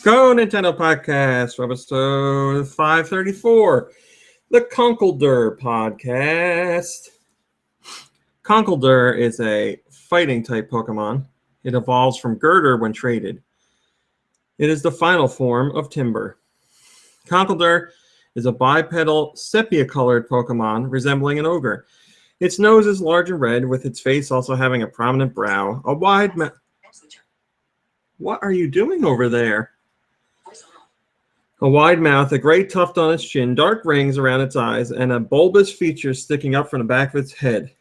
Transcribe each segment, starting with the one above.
GoNintendo podcast, Webisode 534, the Conkeldurr podcast. Conkeldurr is a fighting type Pokemon. It evolves from Girder when traded. It is the final form of Timber. Conkeldurr is a bipedal, sepia-colored Pokemon resembling an ogre. Its nose is large and red, with its face also having a prominent brow, a wide mouth. What are you doing over there? A wide mouth, a gray tuft on its chin, dark rings around its eyes, and a bulbous feature sticking up from the back of its head.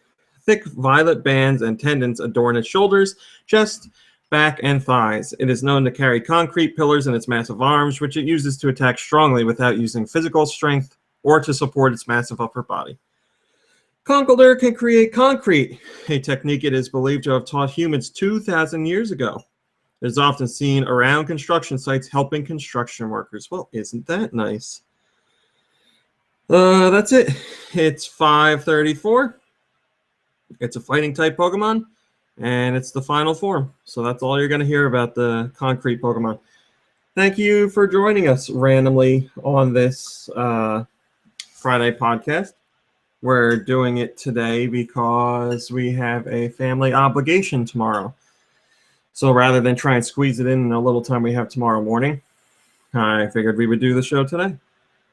Thick violet bands and tendons adorn its shoulders, chest, back, and thighs. It is known to carry concrete pillars in its massive arms, which it uses to attack strongly without using physical strength or to support its massive upper body. Conkeldurr can create concrete, a technique it is believed to have taught humans 2,000 years ago. It is often seen around construction sites helping construction workers. Well, isn't that nice? That's it. It's 534. It's a fighting type Pokemon, and it's the final form. So that's all you're going to hear about the concrete Pokemon. Thank you for joining us randomly on this Friday podcast. We're doing it today because we have a family obligation tomorrow. So rather than try and squeeze it in a little time we have tomorrow morning, I figured we would do the show today.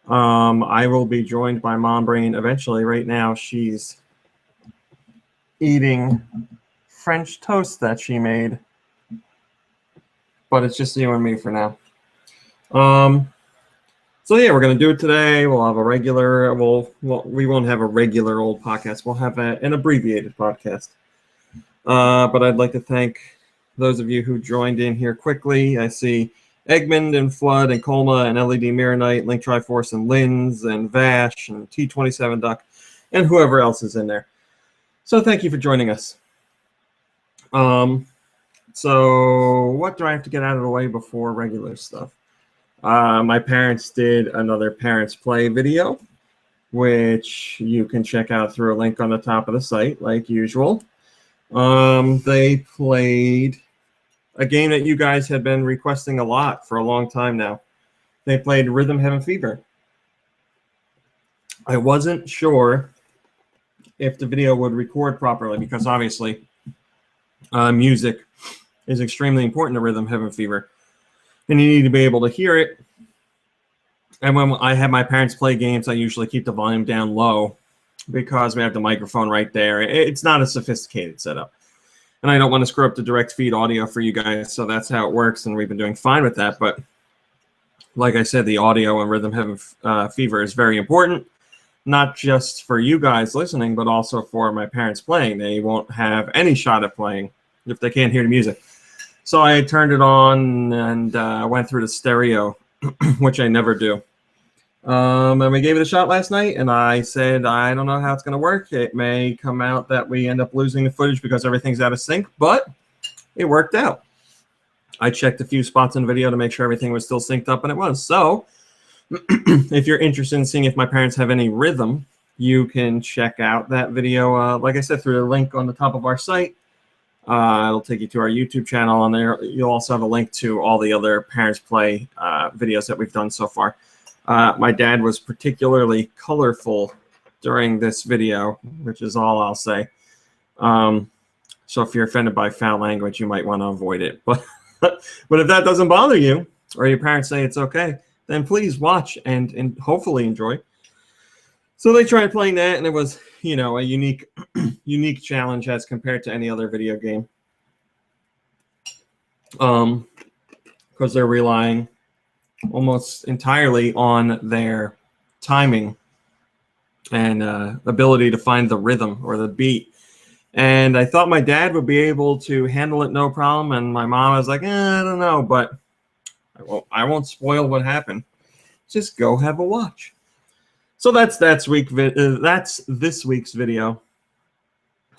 I will be joined by Mom Brain eventually. Right now, she's eating French toast that she made, but it's just you and me for now. So yeah, we're gonna do it today. We'll have a regular. We won't have a regular old podcast. We'll have an abbreviated podcast. But I'd like to thank those of you who joined in here quickly. I see Eggman and Flood and Colma and LED Mirror Knight, Link Triforce and Linz and Vash and T27 Duck and whoever else is in there. So thank you for joining us. So what do I have to get out of the way before regular stuff? My parents did another Parents Play video, which you can check out through a link on the top of the site, like usual. They played a game that you guys have been requesting a lot for a long time now. They played Rhythm Heaven Fever. I wasn't sure if the video would record properly because obviously music is extremely important to Rhythm Heaven Fever. And you need to be able to hear it. And when I have my parents play games, I usually keep the volume down low because we have the microphone right there. It's not a sophisticated setup. And I don't want to screw up the direct feed audio for you guys, so that's how it works, and we've been doing fine with that. But like I said, the audio and Rhythm Heaven Fever is very important, not just for you guys listening, but also for my parents playing. They won't have any shot at playing if they can't hear the music. So I turned it on and went through the stereo, which I never do. And we gave it a shot last night, and I said, I don't know how it's going to work. It may come out that we end up losing the footage because everything's out of sync, but it worked out. I checked a few spots in the video to make sure everything was still synced up, and it was. So if you're interested in seeing if my parents have any rhythm, you can check out that video, like I said, through the link on the top of our site. It'll take you to our YouTube channel, and there you'll also have a link to all the other Parents Play videos that we've done so far. My dad was particularly colorful during this video, which is all I'll say. So if you're offended by foul language, you might want to avoid it. But if that doesn't bother you, or your parents say it's okay, then please watch and hopefully enjoy. So they tried playing that, and it was, you know, a unique challenge as compared to any other video game. Because they're relying almost entirely on their timing and ability to find the rhythm or the beat. And I thought my dad would be able to handle it no problem, and my mom was like, I don't know, but I won't spoil what happened. Just go have a watch. So that's this week's video.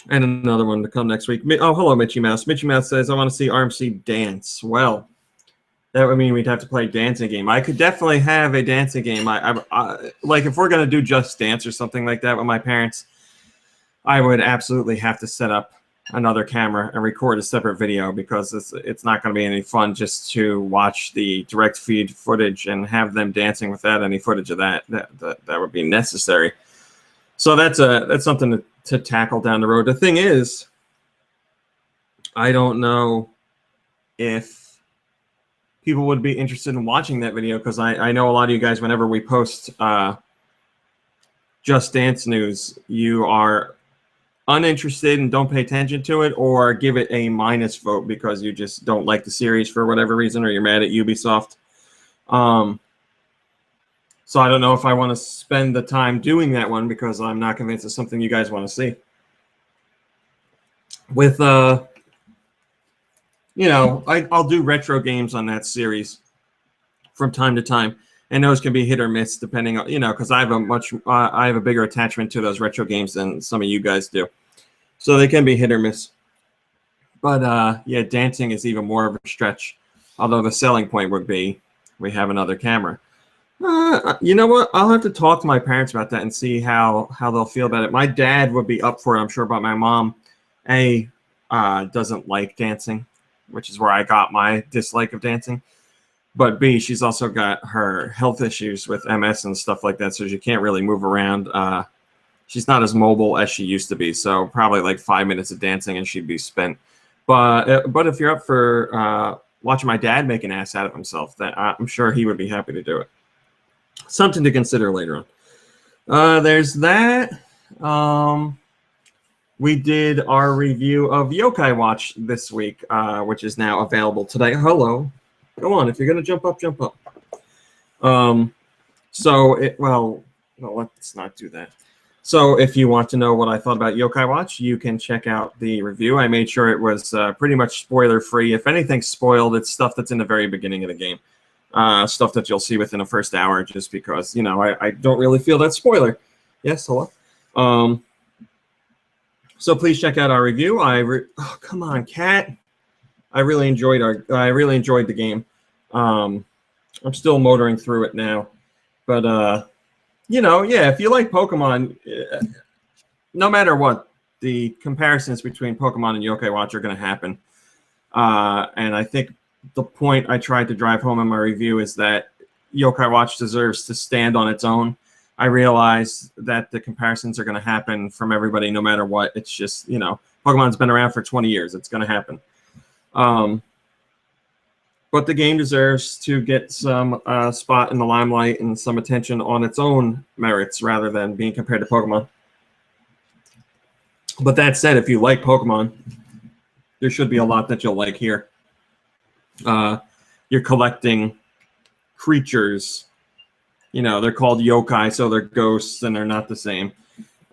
And another one to come next week. Oh, hello, Mitchy Mouse. Mitchy Mouse says, I want to see RMC dance. Well, that would mean we'd have to play a dancing game. I could definitely have a dancing game. Like if we're going to do Just Dance or something like that with my parents, I would absolutely have to set up another camera and record a separate video, because it's not going to be any fun just to watch the direct feed footage and have them dancing without any footage of that. That would be necessary. So that's something to tackle down the road. The thing is, I don't know if people would be interested in watching that video, because I know a lot of you guys, whenever we post Just Dance news, you are uninterested and don't pay attention to it, or give it a minus vote because you just don't like the series for whatever reason, or you're mad at Ubisoft. So I don't know if I want to spend the time doing that one, because I'm not convinced it's something you guys want to see. With you know, I'll do retro games on that series from time to time, and those can be hit or miss depending on, you know, because I have a bigger attachment to those retro games than some of you guys do, so they can be hit or miss. But yeah, dancing is even more of a stretch. Although the selling point would be we have another camera. You know what? I'll have to talk to my parents about that and see how they'll feel about it. My dad would be up for it, I'm sure, but my mom, doesn't like dancing, which is where I got my dislike of dancing. But B, she's also got her health issues with MS and stuff like that, so she can't really move around. She's not as mobile as she used to be, so probably like 5 minutes of dancing and she'd be spent. But if you're up for watching my dad make an ass out of himself, then I'm sure he would be happy to do it. Something to consider later on. There's that. We did our review of Yokai Watch this week, which is now available today. Hello. Go on. If you're going to jump up, jump up. Well, let's not do that. So if you want to know what I thought about Yokai Watch, you can check out the review. I made sure it was pretty much spoiler-free. If anything's spoiled, it's stuff that's in the very beginning of the game. Stuff that you'll see within the first hour, just because, you know, I don't really feel that spoiler. Yes, hello. So please check out our review. Oh, come on, cat. I really enjoyed the game. I'm still motoring through it now, but you know, yeah, if you like Pokemon, no matter what, the comparisons between Pokemon and Yokai Watch are going to happen. And I think the point I tried to drive home in my review is that Yokai Watch deserves to stand on its own. I realize that the comparisons are going to happen from everybody no matter what. It's just, you know, Pokemon's been around for 20 years. It's going to happen. But the game deserves to get some spot in the limelight and some attention on its own merits rather than being compared to Pokemon. But that said, if you like Pokemon, there should be a lot that you'll like here. You're collecting creatures. You know, they're called yokai, so they're ghosts, and they're not the same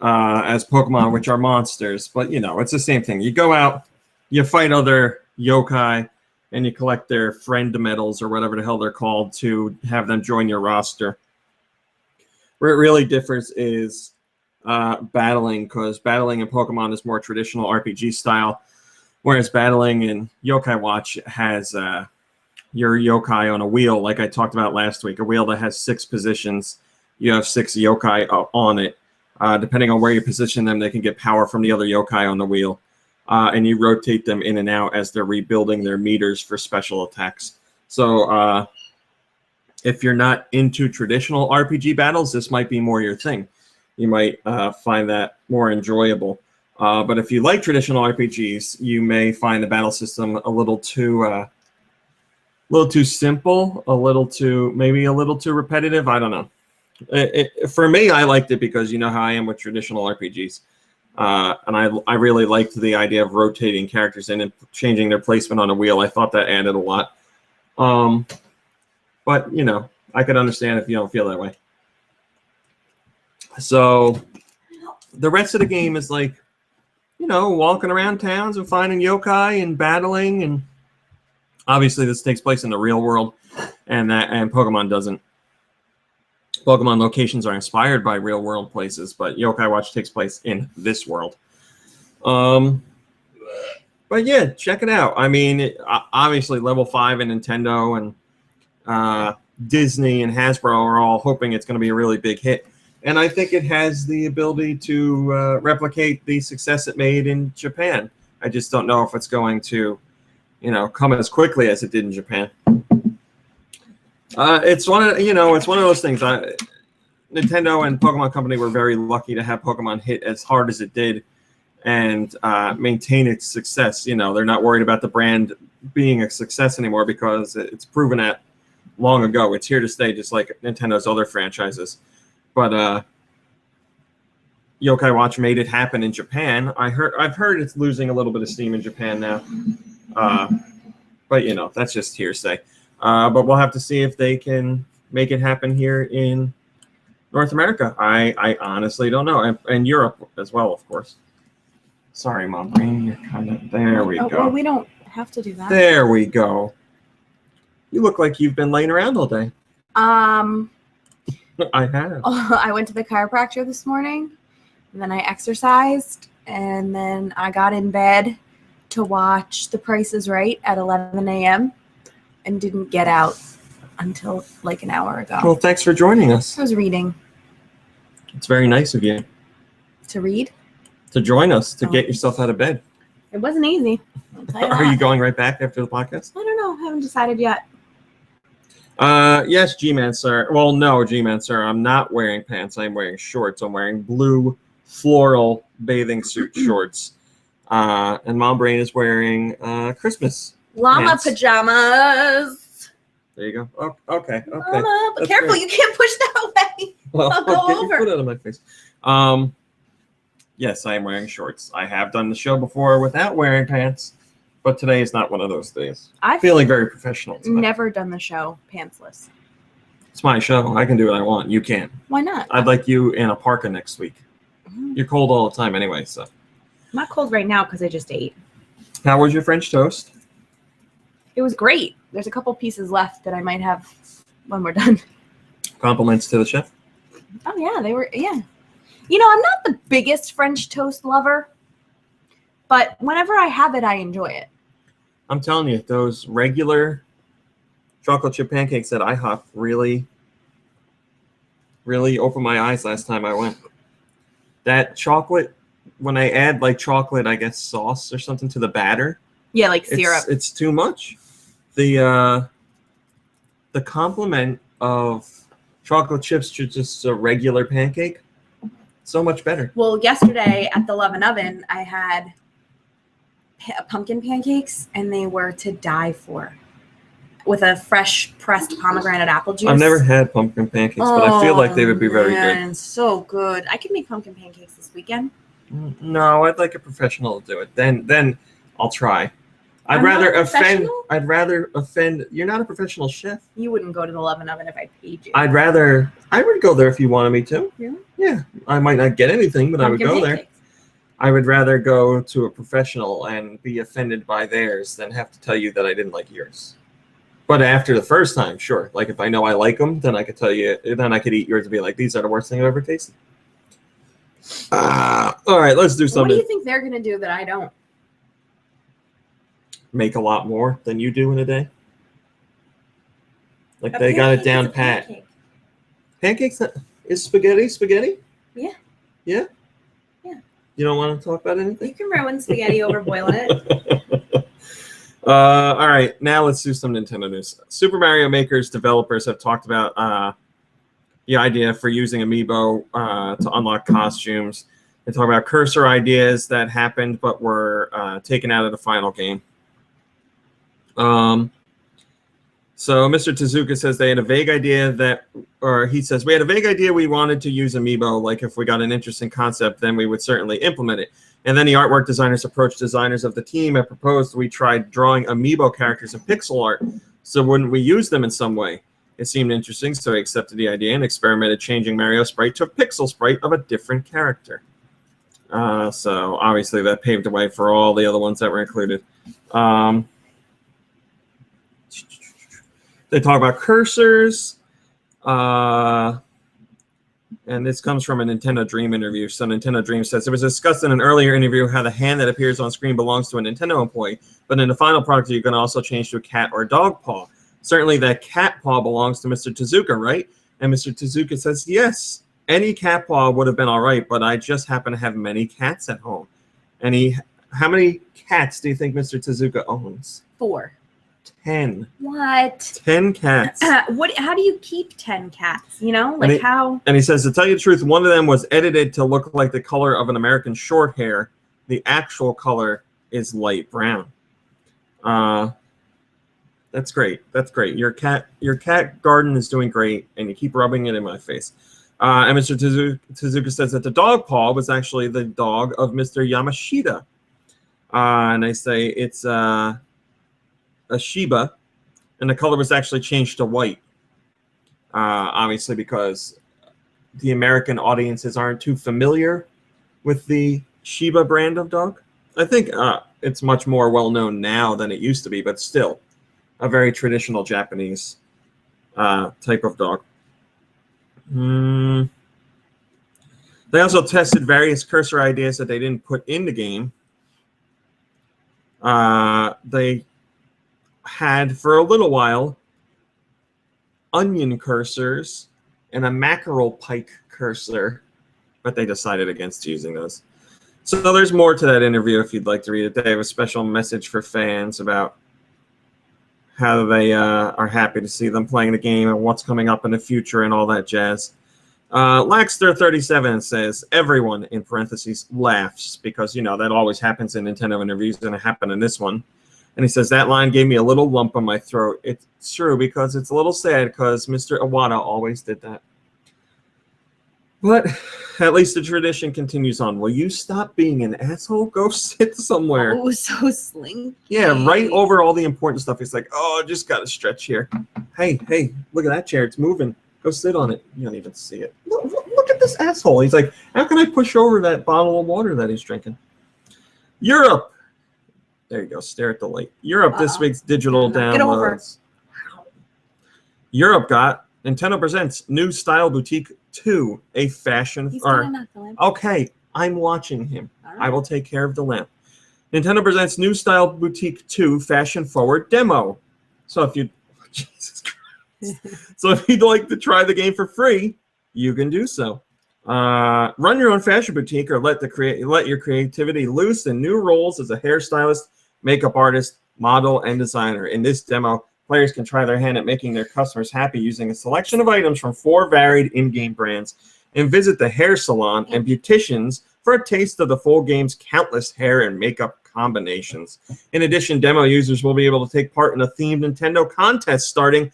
as Pokemon, which are monsters. But, you know, it's the same thing. You go out, you fight other yokai, and you collect their friend medals or whatever the hell they're called to have them join your roster. Where it really differs is battling, because battling in Pokemon is more traditional RPG style, whereas battling in Yokai Watch has your yokai on a wheel, like I talked about last week, a wheel that has 6 positions. You have 6 yokai on it. Depending on where you position them, they can get power from the other yokai on the wheel. And you rotate them in and out as they're rebuilding their meters for special attacks. So if you're not into traditional RPG battles, this might be more your thing. You might find that more enjoyable. But if you like traditional RPGs, you may find the battle system a little too simple, maybe a little too repetitive. I don't know. For me, I liked it because you know how I am with traditional RPGs. And I really liked the idea of rotating characters in and changing their placement on a wheel. I thought that added a lot. But, you know, I could understand if you don't feel that way. So the rest of the game is like, you know, walking around towns and finding yokai and battling. And obviously this takes place in the real world, and Pokemon doesn't. Pokemon locations are inspired by real world places, but Yokai Watch takes place in this world. But yeah, check it out. I mean, obviously Level 5 and Nintendo and Disney and Hasbro are all hoping it's going to be a really big hit. And I think it has the ability to replicate the success it made in Japan. I just don't know if it's going to, come as quickly as it did in Japan. It's one of those things. Nintendo and Pokemon Company were very lucky to have Pokemon hit as hard as it did and maintain its success. They're not worried about the brand being a success anymore because it's proven that long ago. It's here to stay, just like Nintendo's other franchises. But Yokai Watch made it happen in Japan. I've heard it's losing a little bit of steam in Japan now. But that's just hearsay. But we'll have to see if they can make it happen here in North America. I honestly don't know. And Europe as well, of course. Sorry, Mom Brain. You're kind of... There we go. Well, we don't have to do that. There we go. You look like you've been laying around all day. I have. I went to the chiropractor this morning, and then I exercised, and then I got in bed to watch The Price is Right at 11 a.m. and didn't get out until like an hour ago. Well, thanks for joining us. I was reading. It's very nice of you. To read? To join us, to get yourself out of bed. It wasn't easy. I'll tell you Are that. you going right back after the podcast? I don't know. I haven't decided yet. Yes, G-Man, sir. Well, no, G-Man, sir. I'm not wearing pants. I'm wearing shorts. I'm wearing blue floral bathing suit shorts. And Mom Brain is wearing Christmas Llama pants. pajamas. There you go. Oh, okay. Llama, but That's careful, great. you can't push that away. Well, I'll go get over. your foot out of my face. Yes, I am wearing shorts. I have done the show before without wearing pants, but today is not one of those days. I've Feeling very professional today. never done the show pantsless. It's my show. I can do what I want. You can't. Why not? I'd like you in a parka next week. Mhm. You're cold all the time anyway, so. I'm not cold right now because I just ate. How was your French toast? It was great. There's a couple pieces left that I might have when we're done. Compliments to the chef. Oh, yeah, they were, yeah. I'm not the biggest French toast lover, but whenever I have it, I enjoy it. I'm telling you, those regular chocolate chip pancakes at IHOP really opened my eyes last time I went. That chocolate, when I add like chocolate, I guess sauce or something to the batter. Yeah, like syrup. It's too much. The complement of chocolate chips to just a regular pancake, so much better. Well, yesterday at the Love and Oven, I had pumpkin pancakes, and they were to die for, with a fresh pressed pomegranate apple juice. I've never had pumpkin pancakes, but I feel like they would be very good. So good. I could make pumpkin pancakes this weekend. No, I'd like a professional to do it. Then I'll try. I'd I'm not rather a professional? offend. You're not a professional chef. You wouldn't go to the Love and Oven if I paid you. I would go there if you wanted me to. Really? Yeah, I might not get anything, but Pumpkin I would go there. pancakes. I would rather go to a professional and be offended by theirs than have to tell you that I didn't like yours. But after the first time, sure. Like if I know I like them, then I could tell you. Then I could eat yours and be like, "These are the worst thing I've ever tasted." All right, let's do What something. do you think they're going to do that I don't? Make a lot more than you do in a day. Like they got it down pat. Pancakes is spaghetti? Yeah. Yeah? Yeah. You don't want to talk about anything? You can ruin spaghetti over boiling it. All right, now let's do some Nintendo news. Super Mario Maker's developers have talked about the idea for using Amiibo to unlock costumes. They talk about cursor ideas that happened but were taken out of the final game. So Mr. Tezuka says they had a vague idea he says, we had a vague idea we wanted to use Amiibo, like if we got an interesting concept, then we would certainly implement it. And then the artwork designers approached designers of the team and proposed we tried drawing Amiibo characters in pixel art, so wouldn't we use them in some way? It seemed interesting, so we accepted the idea and experimented changing Mario's sprite to a pixel sprite of a different character. So obviously that paved the way for all the other ones that were included. They talk about cursors, and this comes from a Nintendo Dream interview. So Nintendo Dream says, it was discussed in an earlier interview how the hand that appears on screen belongs to a Nintendo employee, but in the final product you can also change to a cat or dog paw. Certainly that cat paw belongs to Mr. Tezuka, right? And Mr. Tezuka says, yes, any cat paw would have been all right, but I just happen to have many cats at home. And he How many cats do you think Mr. Tezuka owns? 4. 10. What? 10 cats. How do you keep 10 cats? You know, like how? And he says, to tell you the truth, one of them was edited to look like the color of an American short hair. The actual color is light brown. That's great. That's great. Your cat garden is doing great, and you keep rubbing it in my face. And Mr. Tezuka says that the dog paw was actually the dog of Mr. Yamashita. And they say it's a Shiba, and the color was actually changed to white. Obviously, because the American audiences aren't too familiar with the Shiba brand of dog. I think it's much more well-known now than it used to be, but still a very traditional Japanese type of dog. They also tested various cursor ideas that they didn't put in the game. They had, for a little while, onion cursors and a mackerel pike cursor, but they decided against using those. So there's more to that interview if you'd like to read it. They have a special message for fans about how they are happy to see them playing the game and what's coming up in the future and all that jazz. Laxter37 says, everyone, in parentheses, laughs, because, you know, that always happens in Nintendo interviews, and it happened in this one. And he says, that line gave me a little lump on my throat. It's true, because it's a little sad, because Mr. Iwata always did that. But at least the tradition continues on. Will you stop being an asshole? Go sit somewhere. Oh, so slinky. Yeah, right over all the important stuff. He's like, oh, just got to stretch here. Hey, look at that chair. It's moving. Go sit on it. You don't even see it. Look at this asshole. He's like, how can I push over that bottle of water that he's drinking? Europe. There you go. Stare at the light. Europe, this week's digital downloads. Get over. Europe got Nintendo Presents New Style Boutique 2, a fashion... Okay, I'm watching him. Right. I will take care of the lamp. Nintendo Presents New Style Boutique 2 Fashion Forward Demo. So if you... Jesus Christ. So if you'd like to try the game for free, you can do so. Run your own fashion boutique or let your creativity loose in new roles as a hairstylist, makeup artist, model, and designer. In this demo, players can try their hand at making their customers happy using a selection of items from 4 varied in-game brands and visit the hair salon and beauticians for a taste of the full game's countless hair and makeup combinations. In addition, demo users will be able to take part in a themed Nintendo contest starting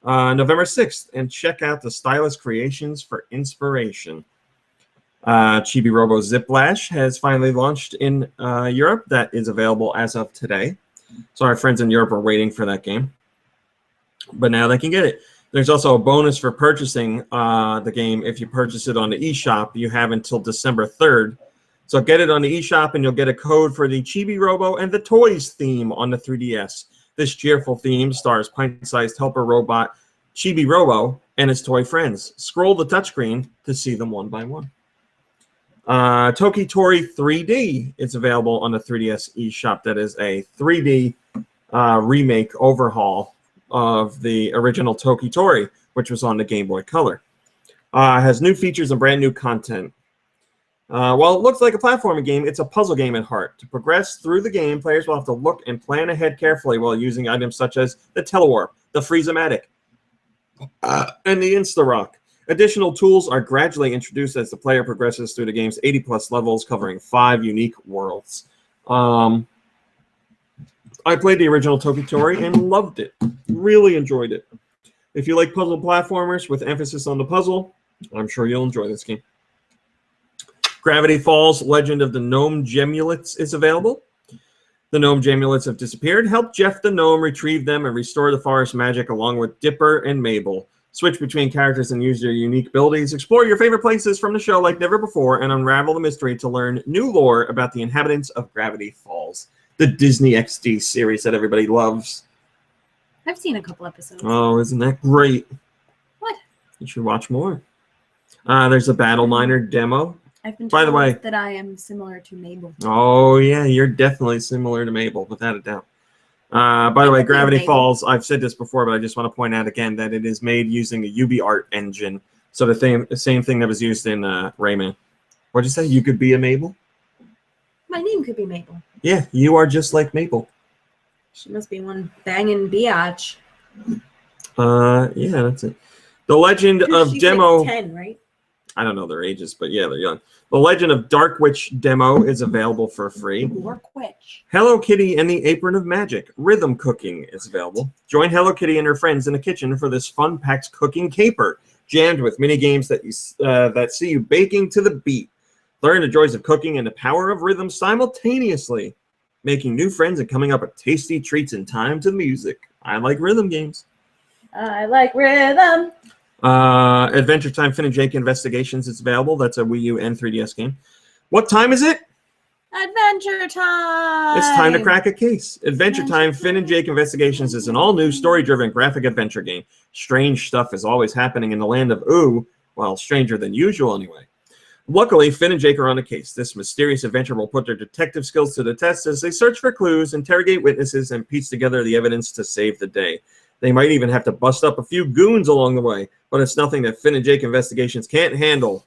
November 6th and check out the stylist creations for inspiration. Chibi Robo Ziplash has finally launched in Europe. That is available as of today. So our friends in Europe are waiting for that game. But now they can get it. There's also a bonus for purchasing the game. If you purchase it on the eShop, you have until December 3rd. So get it on the eShop, and you'll get a code for the Chibi Robo and the Toys theme on the 3DS. This cheerful theme stars pint-sized helper robot Chibi Robo and his toy friends. Scroll the touchscreen to see them one by one. Tokitori 3D is available on the 3DS eShop. That is a 3D remake overhaul of the original Tokitori, which was on the Game Boy Color. Has new features and brand new content. While it looks like a platforming game, it's a puzzle game at heart. To progress through the game, players will have to look and plan ahead carefully while using items such as the Telewarp, the Freeze-O-Matic, and the Insta-Rock. Additional tools are gradually introduced as the player progresses through the game's 80-plus levels, covering 5 unique worlds. I played the original Tokitori and loved it. Really enjoyed it. If you like puzzle platformers with emphasis on the puzzle, I'm sure you'll enjoy this game. Gravity Falls Legend of the Gnome Gemulets is available. The Gnome Gemulets have disappeared. Help Jeff the Gnome retrieve them and restore the forest magic along with Dipper and Mabel. Switch between characters and use their unique abilities. Explore your favorite places from the show like never before and unravel the mystery to learn new lore about the inhabitants of Gravity Falls, the Disney XD series that everybody loves. I've seen a couple episodes. Oh, isn't that great? What? You should watch more. There's a Battle Miner demo. I've been told, by the way, that I am similar to Mabel. Oh, yeah, you're definitely similar to Mabel, without a doubt. By the way, Gravity Falls, I've said this before, but I just want to point out again that it is made using the UbiArt engine. So the same thing that was used in Rayman. What'd you say? You could be a Mabel? My name could be Maple. Yeah, you are just like Maple. She must be one banging biatch. Yeah, that's it. The Legend of She's Demo. like 10, right? I don't know their ages, but yeah, they're young. The Legend of Dark Witch demo is available for free. Dark Witch. Hello Kitty and the Apron of Magic Rhythm Cooking is available. Join Hello Kitty and her friends in the kitchen for this fun-packed cooking caper, jammed with mini games that see you baking to the beat. Learn the joys of cooking and the power of rhythm simultaneously, making new friends and coming up with tasty treats in time to the music. I like rhythm games. I like rhythm. Adventure Time Finn and Jake Investigations is available. That's a Wii U and 3DS game. What time is it? Adventure Time. It's time to crack a case. Adventure Time Finn and Jake Investigations is an all-new story-driven graphic adventure game. Strange stuff is always happening in the land of Ooh, well, stranger than usual anyway. Luckily, Finn and Jake are on a case. This mysterious adventure will put their detective skills to the test as they search for clues, interrogate witnesses, and piece together the evidence to save the day. They might even have to bust up a few goons along the way, but it's nothing that Finn and Jake Investigations can't handle.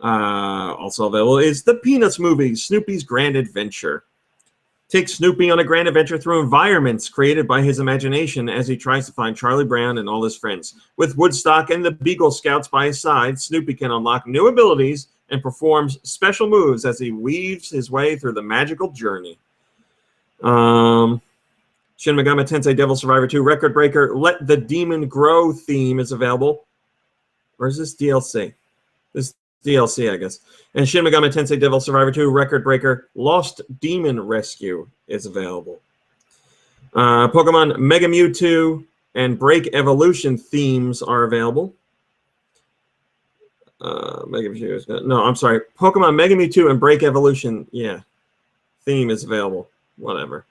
Also available is the Peanuts movie, Snoopy's Grand Adventure. Take Snoopy on a grand adventure through environments created by his imagination as he tries to find Charlie Brown and all his friends. With Woodstock and the Beagle Scouts by his side, Snoopy can unlock new abilities and performs special moves as he weaves his way through the magical journey. Shin Megami Tensei Devil Survivor 2 Record Breaker Let the Demon Grow theme is available. Or is this DLC? This DLC, I guess. And Shin Megami Tensei Devil Survivor 2 Record Breaker Lost Demon Rescue is available. Pokemon Mega Mewtwo and Break Evolution themes are available. Mega Mewtwo is good. No, I'm sorry. Pokemon Mega Mewtwo and Break Evolution, yeah, theme is available. Whatever.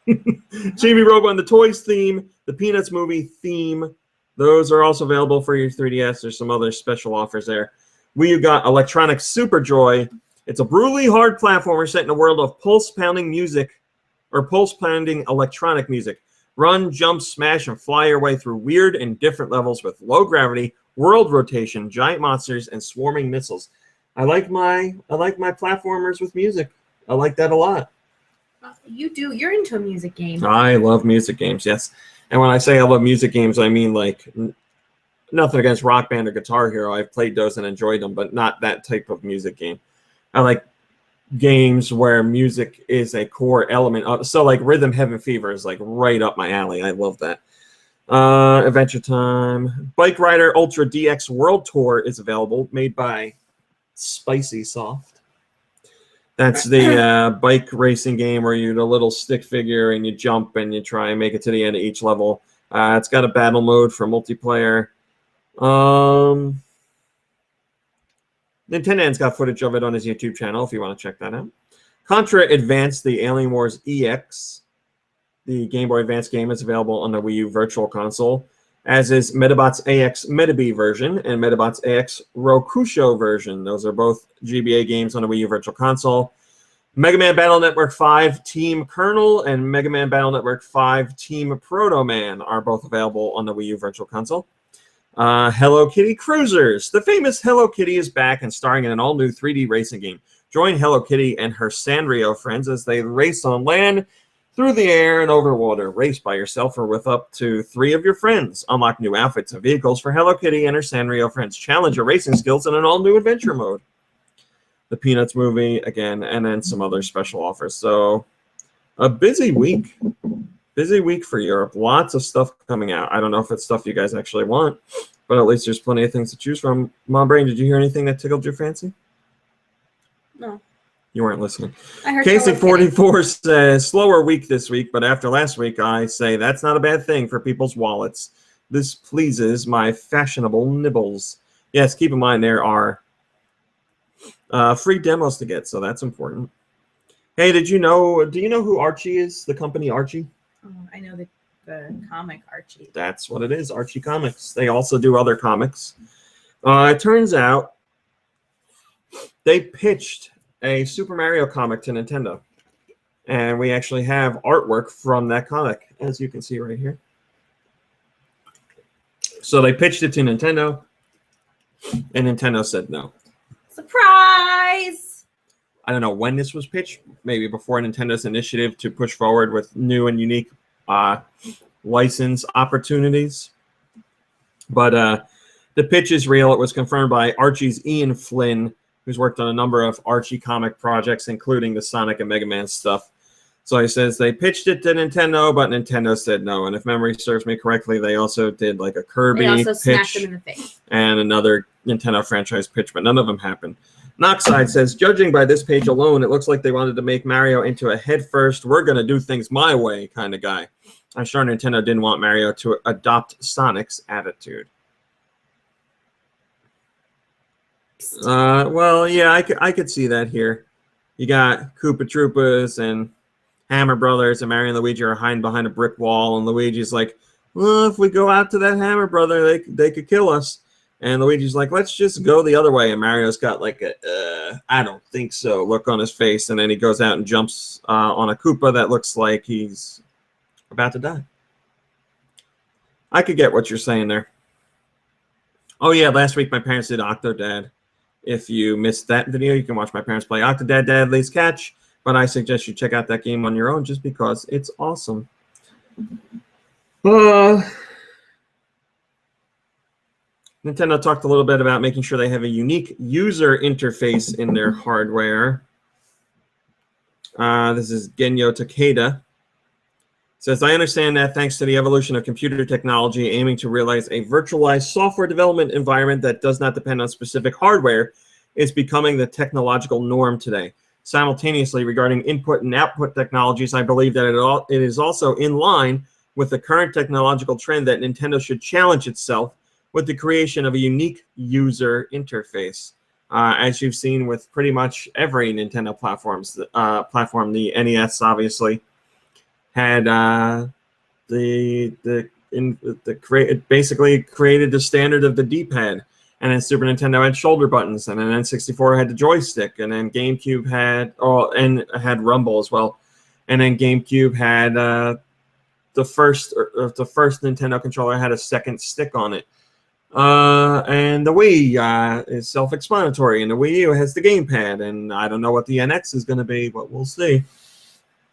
Chibi Robo and the Toys theme, the Peanuts movie theme, those are also available for your 3DS. There's some other special offers there. We got Electronic Super Joy. It's a brutally hard platformer set in a world of pulse-pounding music, or pulse-pounding electronic music. Run, jump, smash, and fly your way through weird and different levels with low gravity, world rotation, giant monsters, and swarming missiles. I like my platformers with music. I like that a lot. You're into a music game. I love music games, yes. And when I say I love music games, I mean like nothing against Rock Band or Guitar Hero. I've played those and enjoyed them, but not that type of music game. I like games where music is a core element. So like Rhythm Heaven Fever is like right up my alley. I love that. Adventure Time. Bike Rider Ultra DX World Tour is available, made by Spicy Soft. That's the bike racing game where you're the little stick figure and you jump and you try and make it to the end of each level. It's got a battle mode for multiplayer. Nintendo's got footage of it on his YouTube channel if you want to check that out. Contra Advance, the Alien Wars EX, the Game Boy Advance game, is available on the Wii U Virtual Console, as is Metabots AX Metabee version and Metabots AX Rokusho version. Those are both GBA games on the Wii U Virtual Console. Mega Man Battle Network 5 Team Colonel and Mega Man Battle Network 5 Team Proto Man are both available on the Wii U Virtual Console. Hello Kitty Cruisers. The famous Hello Kitty is back and starring in an all-new 3D racing game. Join Hello Kitty and her Sanrio friends as they race on land, through the air, and over water. Race by yourself or with up to 3 of your friends. Unlock new outfits and vehicles for Hello Kitty and her Sanrio friends. Challenge your racing skills in an all-new adventure mode. The Peanuts movie, again, and then some other special offers. So, a busy week. Busy week for Europe. Lots of stuff coming out. I don't know if it's stuff you guys actually want, but at least there's plenty of things to choose from. Mom Brain, did you hear anything that tickled your fancy? No. You weren't listening. I heard Casey44 says, slower week this week, but after last week, I say that's not a bad thing for people's wallets. This pleases my fashionable nibbles. Yes, keep in mind there are free demos to get, so that's important. Hey, do you know who Archie is? The company Archie? Oh, I know the comic Archie. That's what it is, Archie Comics. They also do other comics. It turns out they pitched a Super Mario comic to Nintendo. And we actually have artwork from that comic, as you can see right here. So they pitched it to Nintendo, and Nintendo said no. Surprise! I don't know when this was pitched, maybe before Nintendo's initiative to push forward with new and unique license opportunities. But the pitch is real. It was confirmed by Archie's Ian Flynn, who's worked on a number of Archie comic projects, including the Sonic and Mega Man stuff. So he says they pitched it to Nintendo, but Nintendo said no. And if memory serves me correctly, they also did like a Kirby They also smacked pitch them in the face. and another Nintendo franchise pitch, but none of them happened. Noxide says, judging by this page alone, it looks like they wanted to make Mario into a head-first, we're going to do things my way kind of guy. I'm sure Nintendo didn't want Mario to adopt Sonic's attitude. Well, yeah, I could see that here. You got Koopa Troopas and Hammer Brothers, and Mario and Luigi are hiding behind a brick wall, and Luigi's like, well, if we go out to that Hammer Brother, they could kill us. And Luigi's like, let's just go the other way. And Mario's got like a, I don't think so look on his face. And then he goes out and jumps on a Koopa that looks like he's about to die. I could get what you're saying there. Oh, yeah, last week my parents did Octodad. If you missed that video, you can watch my parents play Octodad Dadley's Catch. But I suggest you check out that game on your own just because it's awesome. Nintendo talked a little bit about making sure they have a unique user interface in their hardware. This is Genyo Takeda. Says, I understand that thanks to the evolution of computer technology aiming to realize a virtualized software development environment that does not depend on specific hardware is becoming the technological norm today. Simultaneously, regarding input and output technologies, I believe that it is also in line with the current technological trend that Nintendo should challenge itself with the creation of a unique user interface. As you've seen with pretty much every Nintendo platform, the NES obviously had basically created the standard of the D-pad, and then Super Nintendo had shoulder buttons, and then N64 had the joystick, and then GameCube had Rumble as well, and then GameCube had the first Nintendo controller had a second stick on it. And the Wii is self-explanatory, and the Wii U has the gamepad, and I don't know what the NX is going to be, but we'll see.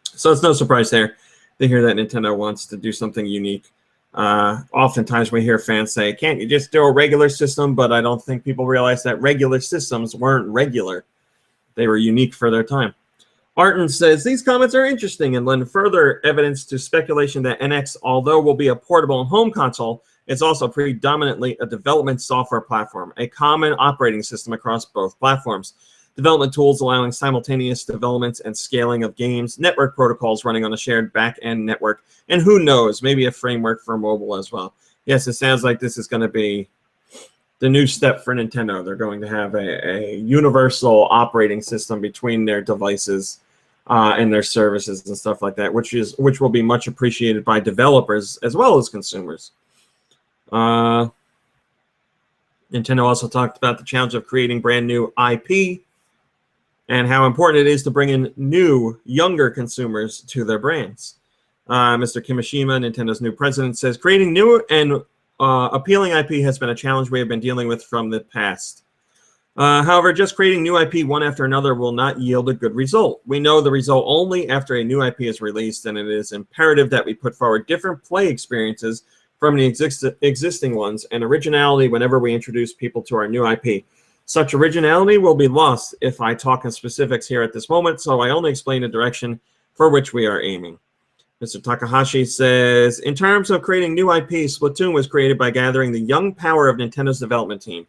So it's no surprise there to hear that Nintendo wants to do something unique. Oftentimes we hear fans say, can't you just do a regular system? But I don't think people realize that regular systems weren't regular. They were unique for their time. Arton says, these comments are interesting and lend further evidence to speculation that NX, although will be a portable and home console, it's also predominantly a development software platform, a common operating system across both platforms. Development tools allowing simultaneous development and scaling of games, network protocols running on a shared back-end network, and who knows, maybe a framework for mobile as well. Yes, it sounds like this is going to be the new step for Nintendo. They're going to have a universal operating system between their devices and their services and stuff like that, which will be much appreciated by developers as well as consumers. Nintendo also talked about the challenge of creating brand new IP and how important it is to bring in new, younger consumers to their brands. Mr. Kimishima, Nintendo's new president, says, creating new and appealing IP has been a challenge we have been dealing with from the past. However, just creating new IP one after another will not yield a good result. We know the result only after a new IP is released, and it is imperative that we put forward different play experiences from the existing ones and originality whenever we introduce people to our new IP. Such originality will be lost if I talk in specifics here at this moment, so I only explain the direction for which we are aiming. Mr. Takahashi says, in terms of creating new IP, Splatoon was created by gathering the young power of Nintendo's development team.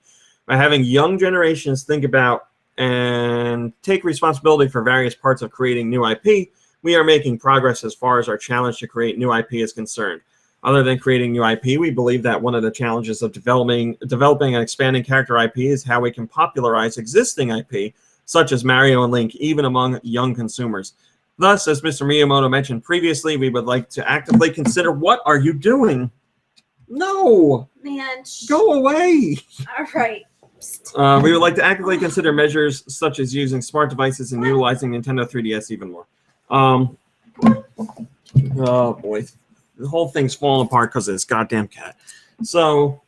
By having young generations think about and take responsibility for various parts of creating new IP, we are making progress as far as our challenge to create new IP is concerned. Other than creating new IP, we believe that one of the challenges of developing and expanding character IP is how we can popularize existing IP, such as Mario and Link, even among young consumers. Thus, as Mr. Miyamoto mentioned previously, we would like to actively consider, what are you doing? No! Man, go away! All right. We would like to actively consider measures such as using smart devices and utilizing Nintendo 3DS even more. Oh, boy. The whole thing's falling apart because of this goddamn cat. So,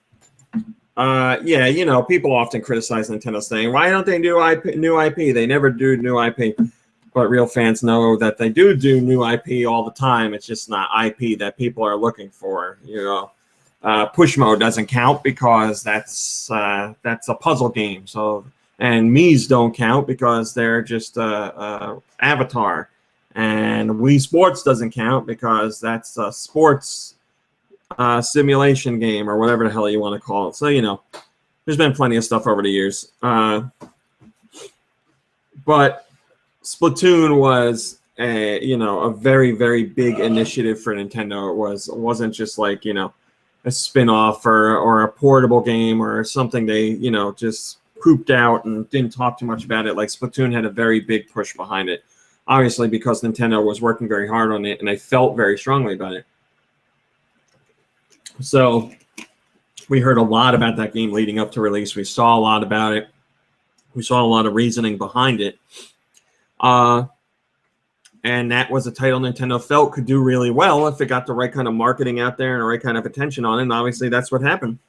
Yeah, you know, people often criticize Nintendo saying, why don't they do new IP? They never do new IP. But real fans know that they do new IP all the time. It's just not IP that people are looking for. You know, push mode doesn't count because that's a puzzle game. So, and Mii's don't count because they're just Avatar. And Wii Sports doesn't count because that's a sports simulation game or whatever the hell you want to call it. So, you know, there's been plenty of stuff over the years. But Splatoon was a very, very big initiative for Nintendo. It wasn't just like, you know, a spin-off or a portable game or something they, you know, just pooped out and didn't talk too much about it. Like Splatoon had a very big push behind it. Obviously because Nintendo was working very hard on it and they felt very strongly about it. So we heard a lot about that game leading up to release. We saw a lot about it. We saw a lot of reasoning behind it. And that was a title Nintendo felt could do really well if it got the right kind of marketing out there and the right kind of attention on it. And obviously that's what happened.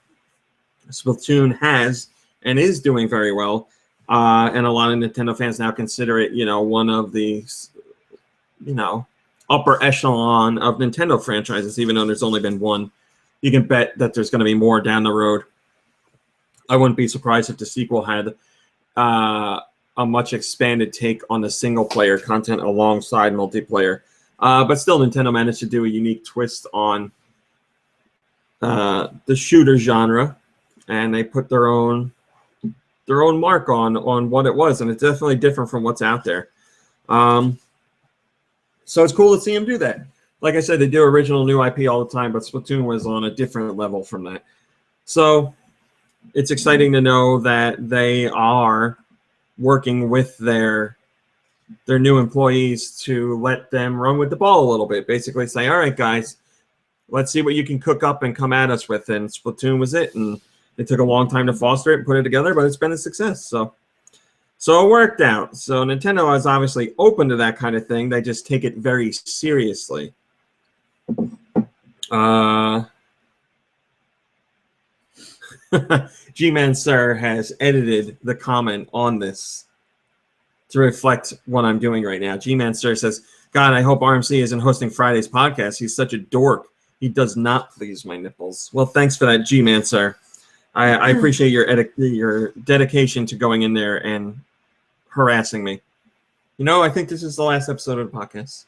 Splatoon has and is doing very well. And a lot of Nintendo fans now consider it, you know, one of the, you know, upper echelon of Nintendo franchises, even though there's only been one. You can bet that there's going to be more down the road. I wouldn't be surprised if the sequel had a much expanded take on the single-player content alongside multiplayer. But still, Nintendo managed to do a unique twist on the shooter genre, and they put their own mark on what it was, and it's definitely different from what's out there. So it's cool to see them do that. Like I said, they do original new IP all the time, but Splatoon was on a different level from that. So it's exciting to know that they are working with their new employees to let them run with the ball a little bit. Basically say, all right, guys, let's see what you can cook up and come at us with. And Splatoon was it. And it took a long time to foster it and put it together, but it's been a success. So it worked out. So Nintendo is obviously open to that kind of thing. They just take it very seriously. G-Man Sir has edited the comment on this to reflect what I'm doing right now. G-Man Sir says, God, I hope RMC isn't hosting Friday's podcast. He's such a dork. He does not please my nipples. Well, thanks for that, G-Man Sir. I appreciate your dedication to going in there and harassing me. You know, I think this is the last episode of the podcast.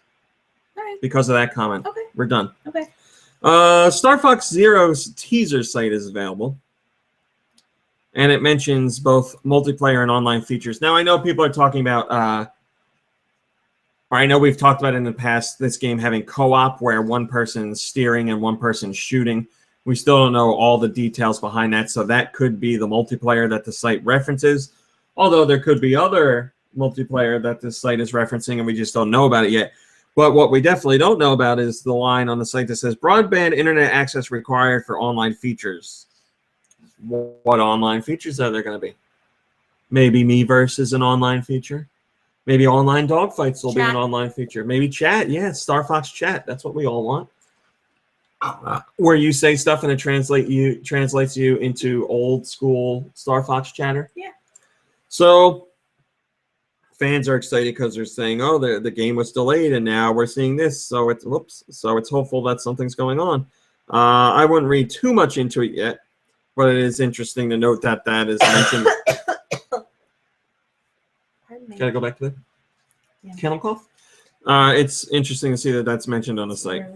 Right. Because of that comment. Okay. We're done. Okay. Star Fox Zero's teaser site is available. And it mentions both multiplayer and online features. Now, I know people are talking about, or I know we've talked about in the past, this game having co-op where one person's steering and one person's shooting. We still don't know all the details behind that, so that could be the multiplayer that the site references. Although there could be other multiplayer that this site is referencing, and we just don't know about it yet. But what we definitely don't know about is the line on the site that says, broadband internet access required for online features. What online features are there going to be? Maybe Miiverse is an online feature. Maybe online dogfights will be an online feature. Maybe chat. Yeah, Star Fox chat. That's what we all want. Where you say stuff and it translates you into old school Star Fox chatter. Yeah. So fans are excited because they're saying, oh, the game was delayed and now we're seeing this. So it's hopeful that something's going on. I wouldn't read too much into it yet. But it is interesting to note that is mentioned. Gotta go back to that. Kennel cough. It's interesting to see that that's mentioned on the site.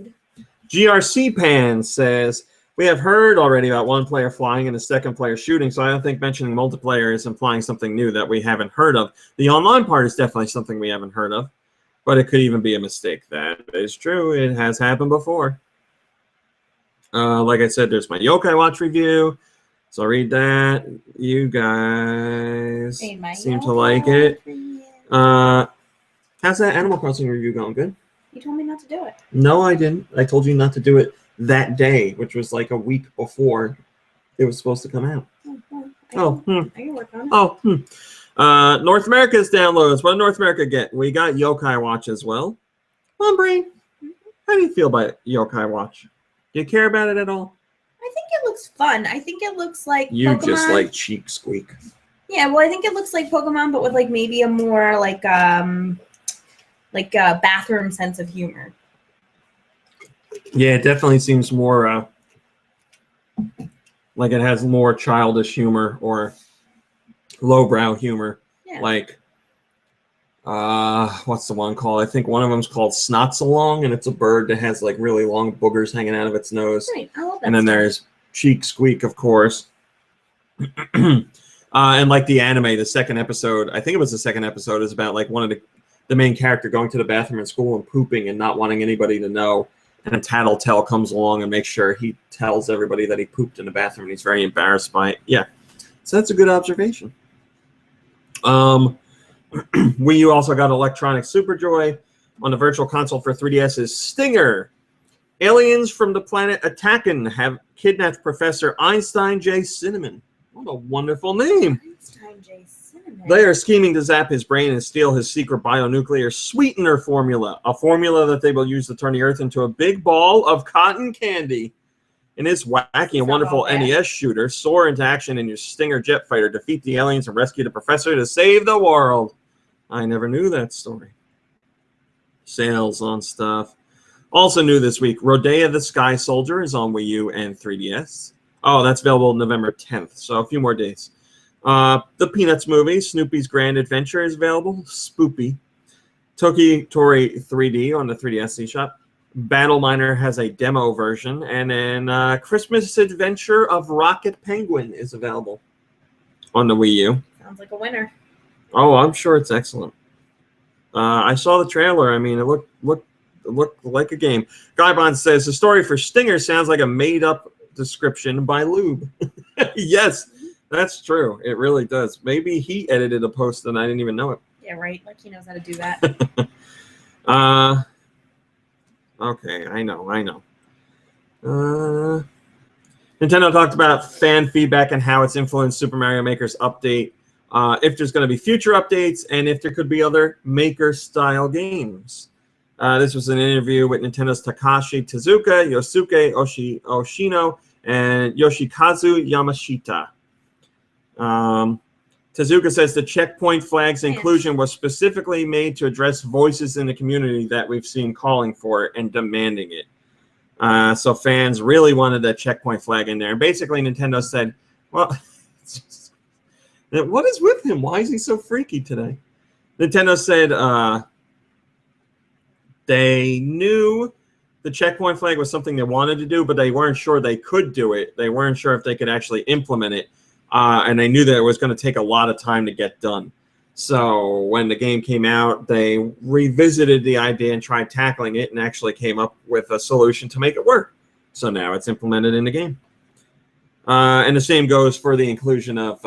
GRC Pan says, we have heard already about one player flying and the second player shooting, so I don't think mentioning multiplayer is implying something new that we haven't heard of. The online part is definitely something we haven't heard of, but it could even be a mistake. That is true. It has happened before. Like I said, there's my Yokai Watch review. So I'll read that. You guys seem to like it. How's that Animal Crossing review going? Good? You told me not to do it. No, I didn't. I told you not to do it that day, which was like a week before it was supposed to come out. I can work on it. North America's downloads. What did North America get? We got Yokai Watch as well. Come on, Bree. How do you feel about Yokai Watch? Do you care about it at all? I think it looks looks fun. I think it looks like You Pokemon. just like cheek squeak. Yeah, well, I think it looks like Pokemon, but with like maybe a more like a bathroom sense of humor. Yeah, it definitely seems more like it has more childish humor or lowbrow humor. Yeah. Like, what's the one called? I think one of them's called Snotsalong, and it's a bird that has like really long boogers hanging out of its nose. Right. I love that. And then there's Cheek Squeak, of course. And like the anime, the second episode, I think it was the second episode, is about like one of the main character going to the bathroom in school and pooping and not wanting anybody to know. And Tattletale comes along and makes sure he tells everybody that he pooped in the bathroom, and he's very embarrassed by it. Yeah, so that's a good observation. Wii U also got Electronic Superjoy. On the Virtual Console for 3DS is Stinger. Aliens from the planet Attackin' have kidnapped Professor Einstein J. Cinnamon. What a wonderful name. Einstein J. Cinnamon. They are scheming to zap his brain and steal his secret bionuclear sweetener formula, a formula that they will use to turn the Earth into a big ball of cotton candy. In this wacky and wonderful NES shooter, soar into action in your Stinger jet fighter, defeat the aliens, and rescue the professor to save the world. I never knew that story. Sales on stuff. Also new this week, Rodea the Sky Soldier is on Wii U and 3DS. Oh, that's available November 10th, so a few more days. The Peanuts movie, Snoopy's Grand Adventure, is available. Spoopy. Toki Tori 3D on the 3DS eShop. Battle Miner has a demo version. And then Christmas Adventure of Rocket Penguin is available on the Wii U. Sounds like a winner. Oh, I'm sure it's excellent. I saw the trailer. I mean, it looked like a game. Guybon says, the story for Stinger sounds like a made-up description by Lube. Yes, that's true. It really does. Maybe he edited a post and I didn't even know it. Yeah, right. Like he knows how to do that. Okay, I know. Nintendo talked about fan feedback and how it's influenced Super Mario Maker's update, if there's going to be future updates, and if there could be other Maker-style games. This was an interview with Nintendo's Takashi Tezuka, Yosuke Oshino, and Yoshikazu Yamashita. Tezuka says the checkpoint flag's inclusion was specifically made to address voices in the community that we've seen calling for it and demanding it. So fans really wanted that checkpoint flag in there. And basically Nintendo said, well, what is with him? Why is he so freaky today? Nintendo said they knew the checkpoint flag was something they wanted to do, but they weren't sure they could do it. They weren't sure if they could actually implement it. And they knew that it was going to take a lot of time to get done. So when the game came out, they revisited the idea and tried tackling it and actually came up with a solution to make it work. So now it's implemented in the game. And the same goes for the inclusion of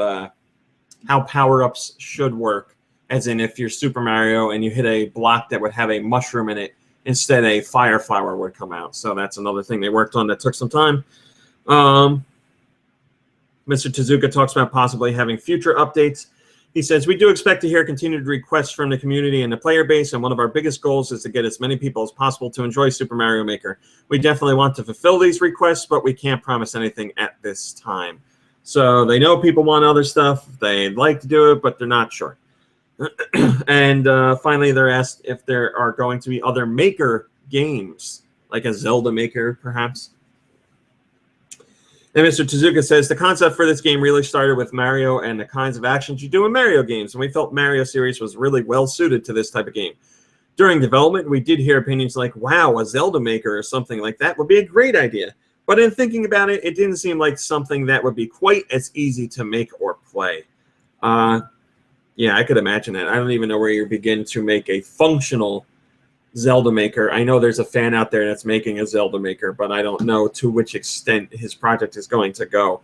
how power-ups should work. As in, if you're Super Mario and you hit a block that would have a mushroom in it, instead a fire flower would come out. So that's another thing they worked on that took some time. Mr. Tezuka talks about possibly having future updates. He says, we do expect to hear continued requests from the community and the player base, and one of our biggest goals is to get as many people as possible to enjoy Super Mario Maker. We definitely want to fulfill these requests, but we can't promise anything at this time. So they know people want other stuff. They'd like to do it, but they're not sure. And finally, they're asked if there are going to be other Maker games, like a Zelda Maker, perhaps. And Mr. Tezuka says, the concept for this game really started with Mario and the kinds of actions you do in Mario games, and we felt Mario series was really well-suited to this type of game. During development, we did hear opinions like, wow, a Zelda Maker or something like that would be a great idea. But in thinking about it, it didn't seem like something that would be quite as easy to make or play. Yeah, I could imagine that. I don't even know where you begin to make a functional Zelda Maker. I know there's a fan out there that's making a Zelda Maker, but I don't know to which extent his project is going to go.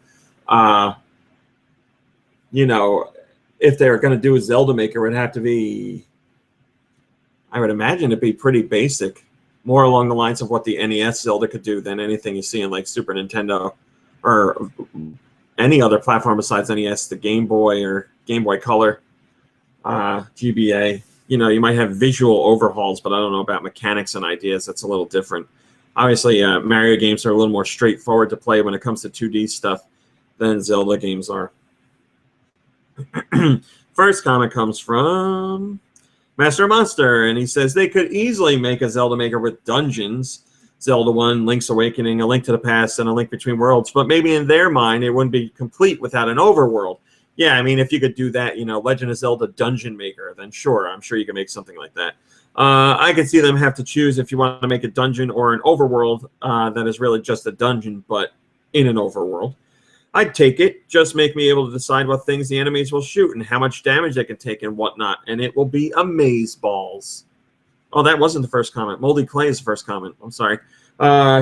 You know, if they're going to do a Zelda Maker, it would have to be, I would imagine it'd be pretty basic, more along the lines of what the NES Zelda could do than anything you see in like Super Nintendo or any other platform besides NES, the Game Boy or Game Boy Color, GBA. You know, you might have visual overhauls, but I don't know about mechanics and ideas. That's a little different. Obviously, Mario games are a little more straightforward to play when it comes to 2D stuff than Zelda games are. First comment comes from Master Monster, and he says they could easily make a Zelda Maker with dungeons. Zelda 1, Link's Awakening, A Link to the Past, and A Link Between Worlds. But maybe in their mind, it wouldn't be complete without an overworld. Yeah, I mean, if you could do that, Legend of Zelda Dungeon Maker, then sure, I'm sure you can make something like that. I could see them have to choose if you want to make a dungeon or an overworld that is really just a dungeon, but in an overworld. I'd take it. Just make me able to decide what things the enemies will shoot and how much damage they can take and whatnot, and it will be amazeballs. Oh, that wasn't the first comment. Moldy Clay is the first comment. I'm sorry.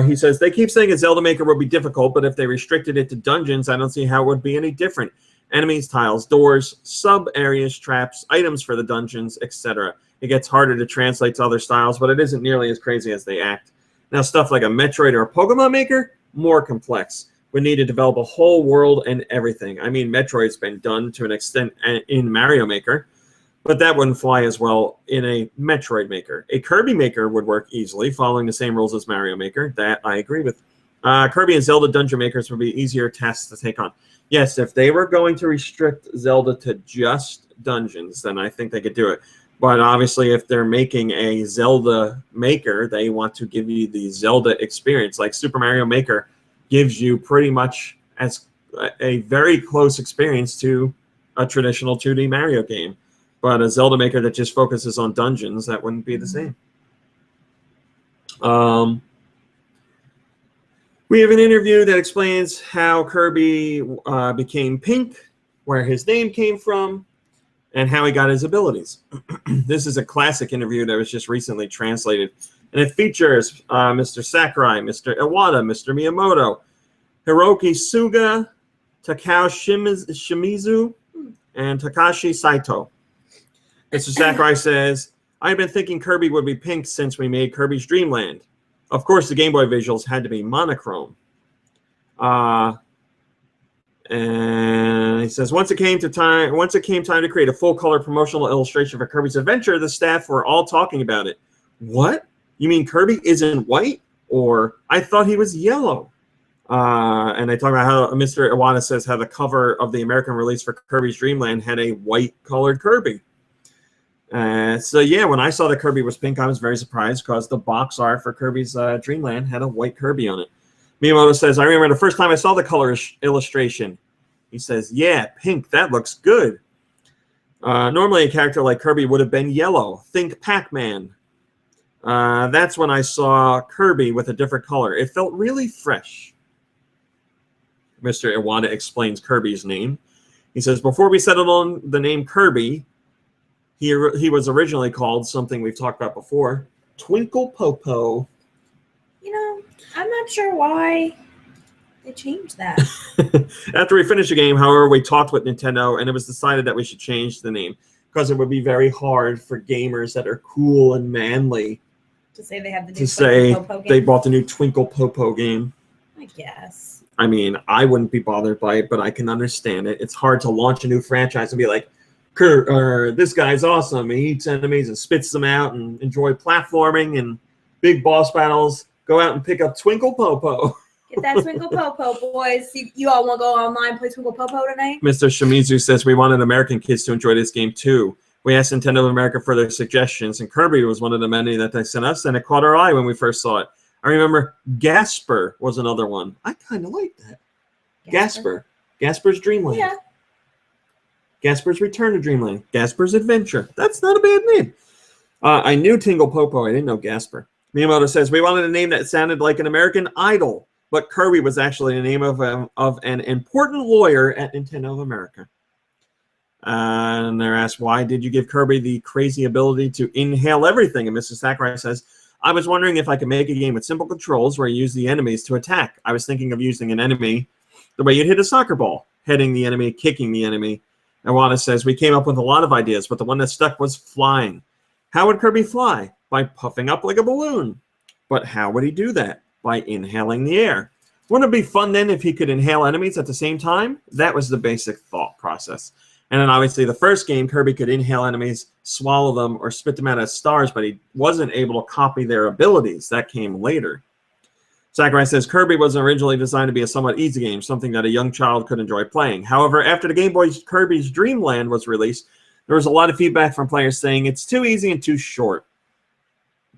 He says, they keep saying a Zelda Maker would be difficult, but if they restricted it to dungeons, I don't see how it would be any different. Enemies, tiles, doors, sub-areas, traps, items for the dungeons, etc. It gets harder to translate to other styles, but it isn't nearly as crazy as they act. Now, stuff like a Metroid or a Pokemon Maker, more complex. We need to develop a whole world and everything. I mean, Metroid's been done to an extent in Mario Maker, but that wouldn't fly as well in a Metroid Maker. A Kirby Maker would work easily, following the same rules as Mario Maker. That I agree with. Kirby and Zelda Dungeon Makers would be easier tasks to take on. Yes, if they were going to restrict Zelda to just dungeons, then I think they could do it. But obviously, if they're making a Zelda Maker, they want to give you the Zelda experience. Like Super Mario Maker gives you pretty much as a very close experience to a traditional 2D Mario game. But a Zelda Maker that just focuses on dungeons, that wouldn't be the same. We have an interview that explains how Kirby became pink, where his name came from, and how he got his abilities. This is a classic interview that was just recently translated. And it features Mr. Sakurai, Mr. Iwata, Mr. Miyamoto, Hiroki Suga, Takao Shimizu, and Takashi Saito. Mr. Sakurai says, I've been thinking Kirby would be pink since we made Kirby's Dream Land. Of course, the Game Boy visuals had to be monochrome. And he says, once it came time to create a full-color promotional illustration for Kirby's Adventure, the staff were all talking about it. What? You mean Kirby isn't white? Or I thought he was yellow. And they talk about how Mr. Iwata says how the cover of the American release for Kirby's Dream Land had a white-colored Kirby. So yeah, when I saw that Kirby was pink, I was very surprised because the box art for Kirby's Dream Land had a white Kirby on it. Miyamoto says, I remember the first time I saw the color illustration. He says, yeah, pink, that looks good. Normally a character like Kirby would have been yellow. Think Pac-Man. That's when I saw Kirby with a different color. It felt really fresh. Mr. Iwata explains Kirby's name. He says, before we settled on the name Kirby, he was originally called something we've talked about before, Twinkle Popo. I'm not sure why they changed that. After we finished the game, however, we talked with Nintendo, and it was decided that we should change the name because it would be very hard for gamers that are cool and manly to say they have the new to say Popo game. They bought the new Twinkle Popo game. I guess. I mean, I wouldn't be bothered by it, but I can understand it. It's hard to launch a new franchise and be like, this guy's awesome. He eats enemies and spits them out and enjoy platforming and big boss battles. Go out and pick up Twinkle Popo. Get that Twinkle Popo, boys. You all want to go online and play Twinkle Popo tonight? Mr. Shimizu says we wanted American kids to enjoy this game too. We asked Nintendo of America for their suggestions, and Kirby was one of the many that they sent us, and it caught our eye when we first saw it. I remember Gasper was another one. I kind of like that. Gasper. Gasper's Dreamland. Yeah. Gasper's Return to Dreamland. Gasper's Adventure. That's not a bad name. I knew Tingle Popo. I didn't know Gasper. Miyamoto says, we wanted a name that sounded like an American Idol, but Kirby was actually the name of an important lawyer at Nintendo of America. And they're asked, why did you give Kirby the crazy ability to inhale everything? And Mr. Sakurai says, I was wondering if I could make a game with simple controls where you use the enemies to attack. I was thinking of using an enemy the way you'd hit a soccer ball, hitting the enemy, kicking the enemy. Iwata says, we came up with a lot of ideas, but the one that stuck was flying. How would Kirby fly? By puffing up like a balloon. But how would he do that? By inhaling the air. Wouldn't it be fun then if he could inhale enemies at the same time? That was the basic thought process. And then obviously the first game, Kirby could inhale enemies, swallow them, or spit them out as stars, but he wasn't able to copy their abilities. That came later. Sakurai says Kirby was originally designed to be a somewhat easy game, something that a young child could enjoy playing. However, after the Game Boy Kirby's Dream Land was released, there was a lot of feedback from players saying it's too easy and too short.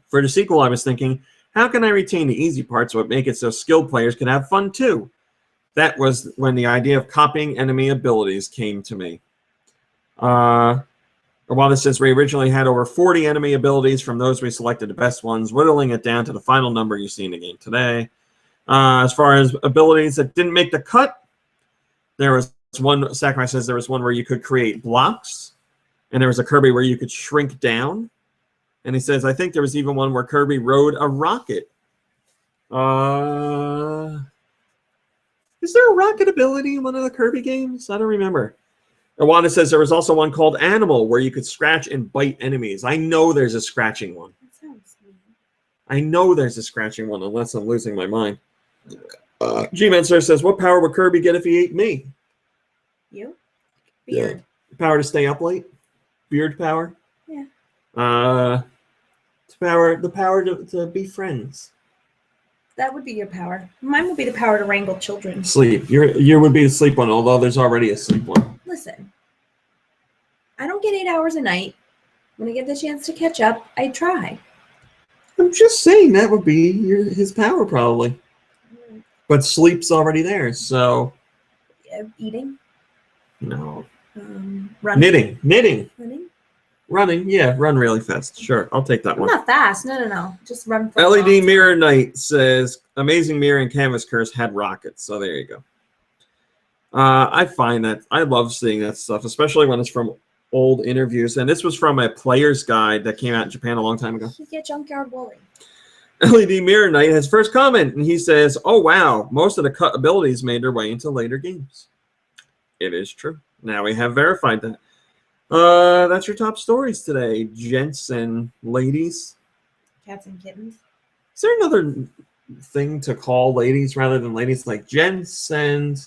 For the sequel, I was thinking, how can I retain the easy parts but make it so skilled players can have fun too? That was when the idea of copying enemy abilities came to me. While this says we originally had over 40 enemy abilities, from those we selected the best ones, whittling it down to the final number you see in the game today. As far as abilities that didn't make the cut, there was one, Sakurai says there was one where you could create blocks, and there was a Kirby where you could shrink down. And he says, I think there was even one where Kirby rode a rocket. Is there a rocket ability in one of the Kirby games? I don't remember. Iwata says there was also one called Animal where you could scratch and bite enemies. I know there's a scratching one. That sounds sweet. I know there's a scratching one, unless I'm losing my mind. G-Man Sir says, what power would Kirby get if he ate me? You? Beard. Yeah. Power to stay up late? Beard power? Yeah. The power to be friends. That would be your power. Mine would be the power to wrangle children. Sleep. Your would be the sleep one, although there's already a sleep one. Listen, I don't get 8 hours a night. When I get the chance to catch up, I try. I'm just saying that would be his power, probably. But sleep's already there, so... Eating? No. Running? Knitting. Running? Yeah, run really fast. Sure, I'll take that one. Not fast. No. Just run for LED Mirror Knight says, Amazing Mirror and Canvas Curse had rockets, so there you go. I find that, I love seeing that stuff, especially when it's from old interviews. And this was from a player's guide that came out in Japan a long time ago. You get Junkyard Wooly. LED Mirror Knight has first comment, and he says, oh, wow, most of the cut abilities made their way into later games. It is true. Now we have verified that. That's your top stories today, gents and ladies. Cats and kittens. Is there another thing to call ladies rather than ladies, like gents and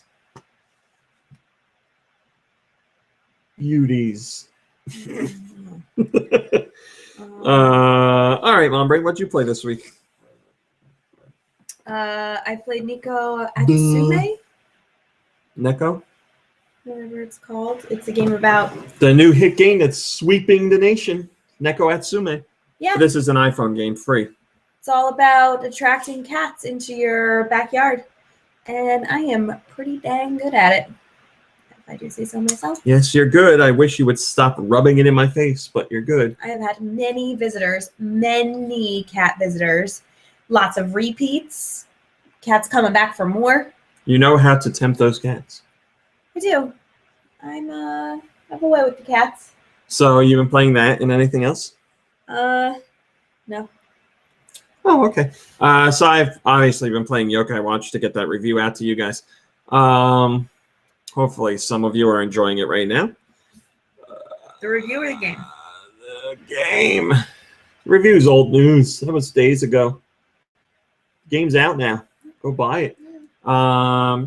beauties? All right, Mom Brain, what'd you play this week? I played Nico Atsume. Neko? Whatever it's called. It's a game about... The new hit game that's sweeping the nation. Neko Atsume. Yeah. This is an iPhone game, free. It's all about attracting cats into your backyard. And I am pretty dang good at it, if I do say so myself. Yes, you're good. I wish you would stop rubbing it in my face, but you're good. I have had many visitors, many cat visitors. Lots of repeats. Cats coming back for more. You know how to tempt those cats. I do. I'm away with the cats. So you've been playing that and anything else? No. Oh, okay. So I've obviously been playing Yokai Watch to get that review out to you guys. Hopefully some of you are enjoying it right now. The review of the game. The game. Review's old news. That was days ago. Game's out now. Go buy it.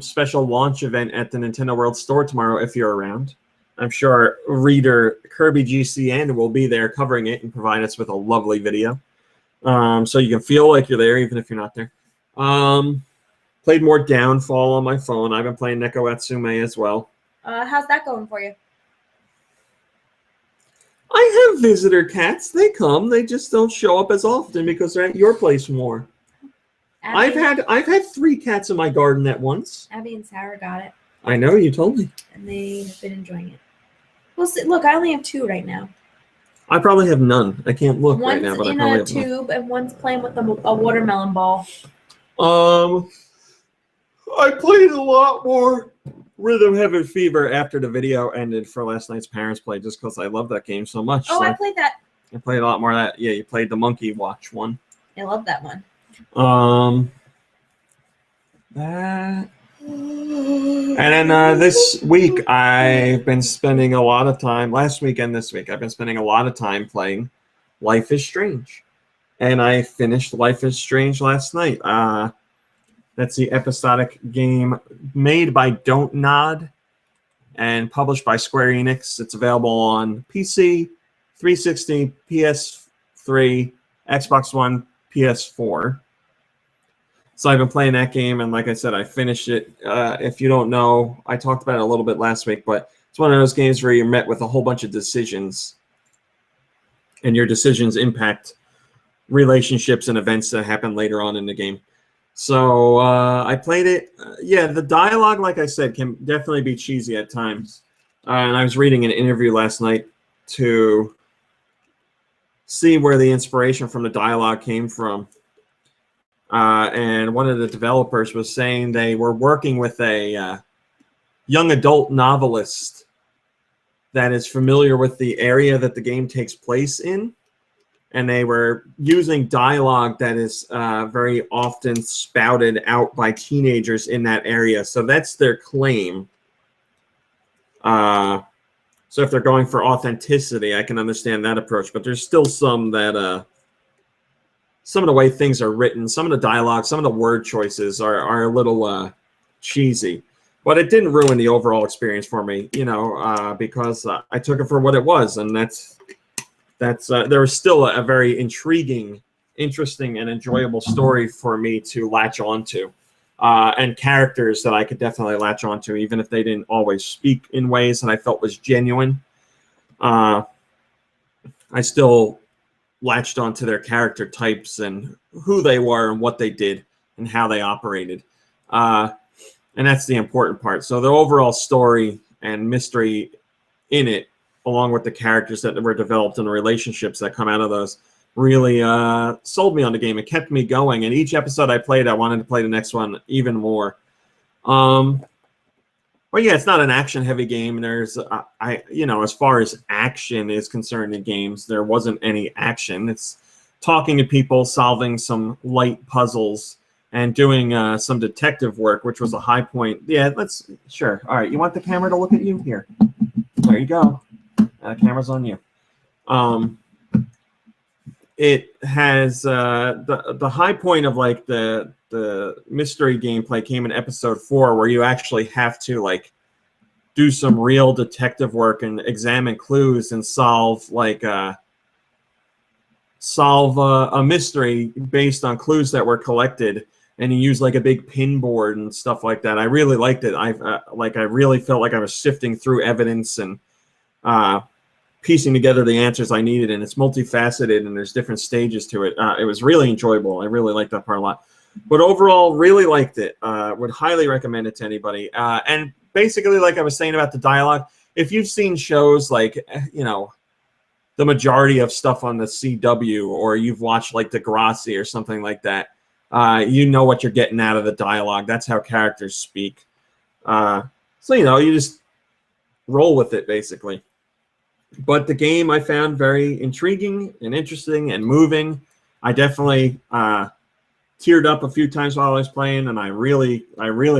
Special launch event at the Nintendo World Store tomorrow if you're around. I'm sure reader Kirby GCN will be there covering it and provide us with a lovely video. So you can feel like you're there even if you're not there. Played more Downfall on my phone. I've been playing Neko Atsume as well. How's that going for you? I have visitor cats. They come. They just don't show up as often because they're at your place more. Abby, I've had 3 cats in my garden at once. Abby and Sarah got it. I know, you told me. And they have been enjoying it. Well, see, look, I only have 2 right now. I probably have none. I can't look right now, but I One's probably in a have none. tube, and one's playing with a watermelon ball. I played a lot more Rhythm Heaven Fever after the video ended for last night's Parents Play, just because I love that game so much. Oh, so I played that. I played a lot more of that. Yeah, you played the Monkey Watch one. I love that one. That. And then this week, I've been spending a lot of time, last week and this week, I've been spending a lot of time playing Life is Strange. And I finished Life is Strange last night. That's the episodic game made by Don't Nod and published by Square Enix. It's available on PC, 360, PS3, Xbox One, PS4. So I've been playing that game, and like I said, I finished it. If you don't know, I talked about it a little bit last week, but it's one of those games where you're met with a whole bunch of decisions, and your decisions impact relationships and events that happen later on in the game. So I played it. Yeah, the dialogue, like I said, can definitely be cheesy at times. And I was reading an interview last night to see where the inspiration from the dialogue came from. And one of the developers was saying they were working with a young adult novelist that is familiar with the area that the game takes place in. And they were using dialogue that is very often spouted out by teenagers in that area. So that's their claim. So if they're going for authenticity, I can understand that approach. But there's still some that some of the way things are written, some of the dialogue, some of the word choices are a little cheesy. But it didn't ruin the overall experience for me, because I took it for what it was, and that's there was still a very intriguing, interesting, and enjoyable story for me to latch onto, and characters that I could definitely latch onto, even if they didn't always speak in ways that I felt was genuine. I still latched onto their character types and who they were and what they did and how they operated. And that's the important part. So the overall story and mystery in it, along with the characters that were developed and the relationships that come out of those, really sold me on the game. It kept me going. And each episode I played, I wanted to play the next one even more. Well, yeah, it's not an action-heavy game. There's, as far as action is concerned in games, there wasn't any action. It's talking to people, solving some light puzzles, and doing some detective work, which was a high point. Yeah, sure. All right, you want the camera to look at you? Here. There you go. Camera's on you. It has the high point of like the mystery gameplay came in episode 4, where you actually have to do some real detective work and examine clues and solve a mystery based on clues that were collected, and you use a big pin board and stuff like that. I really liked it. I really felt like I was sifting through evidence and piecing together the answers I needed, and it's multifaceted and there's different stages to it. It was really enjoyable. I really liked that part a lot. But overall, really liked it. Would highly recommend it to anybody. And basically, like I was saying about the dialogue, if you've seen shows the majority of stuff on the CW, or you've watched Degrassi or something like that, you know what you're getting out of the dialogue. That's how characters speak. So, you just roll with it, basically. But the game I found very intriguing and interesting and moving. I definitely teared up a few times while I was playing, and I really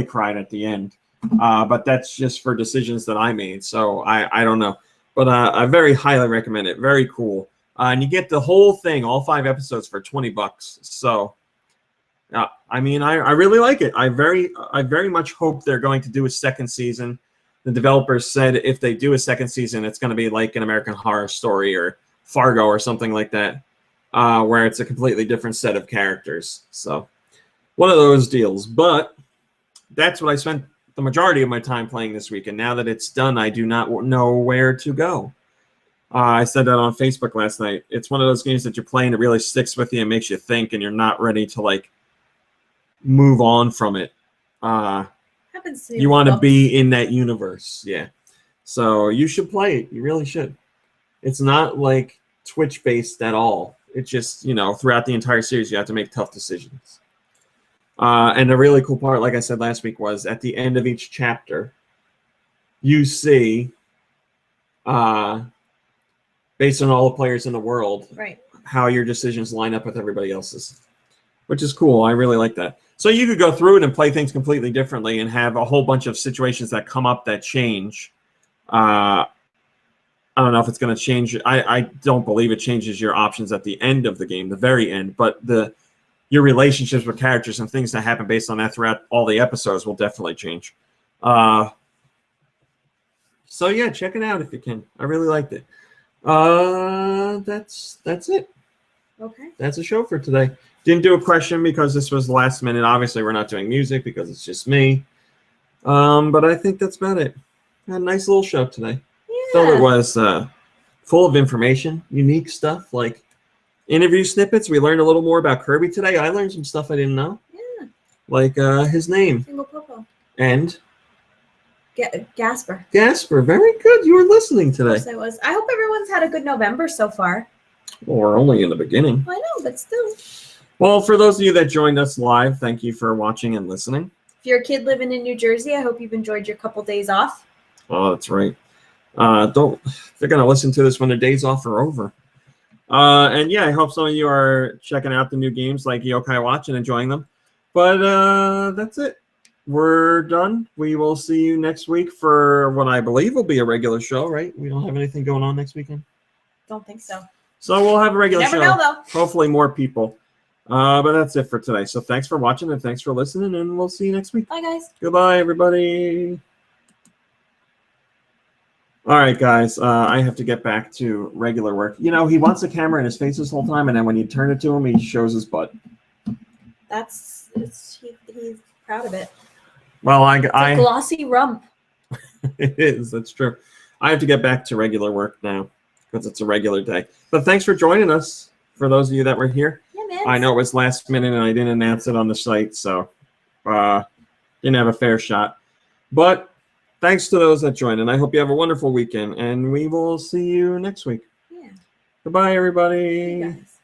cried at the end. But that's just for decisions that I made, so I don't know. But I very highly recommend it. Very cool. And you get the whole thing, all 5 episodes, for $20. So, I really like it. I very much hope they're going to do a second season. The developers said if they do a second season, it's going to be like an American Horror Story or Fargo or something like that, where it's a completely different set of characters. So, one of those deals. But that's what I spent the majority of my time playing this week. And now that it's done, I do not know where to go. I said that on Facebook last night. It's one of those games that you're playing that really sticks with you and makes you think, and you're not ready to move on from it. You want to be in that universe. Yeah. So you should play it. You really should. It's not Twitch based at all. It's just, throughout the entire series, you have to make tough decisions. And the really cool part, like I said last week, was at the end of each chapter, you see, based on all the players in the world, right, how your decisions line up with everybody else's, which is cool. I really like that. So you could go through it and play things completely differently and have a whole bunch of situations that come up that change. I don't know if it's going to change. I don't believe it changes your options at the end of the game, the very end, but your relationships with characters and things that happen based on that throughout all the episodes will definitely change. So yeah, check it out if you can. I really liked it. That's it. Okay. That's a show for today. Didn't do a question because this was last minute. Obviously, we're not doing music because it's just me. But I think that's about it. Had a nice little show today. Yeah. Felt it was full of information, unique stuff like interview snippets. We learned a little more about Kirby today. I learned some stuff I didn't know. Yeah. Like his name. Single Popo. And Gasper. Gasper. Very good. You were listening Of today. course I was. I hope everyone's had a good November so far. Well, we're only in the beginning. I know, but still. Well, for those of you that joined us live, thank you for watching and listening. If you're a kid living in New Jersey, I hope you've enjoyed your couple days off. Oh, that's right. They're going to listen to this when their days off are over. And yeah, I hope some of you are checking out the new games like Yokai Watch and enjoying them. But that's it. We're done. We will see you next week for what I believe will be a regular show, right? We don't have anything going on next weekend? Don't think so. So we'll have a regular Never show. know, though. Hopefully more people. But that's it for today. So thanks for watching and thanks for listening, and we'll see you next week. Bye, guys. Goodbye, everybody. All right, guys. I have to get back to regular work. You know, he wants the camera in his face this whole time, and then when you turn it to him, he shows his butt. He's proud of it. Well, It's a glossy rump. It is. That's true. I have to get back to regular work now because it's a regular day. But thanks for joining us. For those of you that were here, Yeah, man. I know it was last minute and I didn't announce it on the site, so didn't have a fair shot. But thanks to those that joined, and I hope you have a wonderful weekend. And we will see you next week. Yeah. Goodbye, everybody. Hey, guys.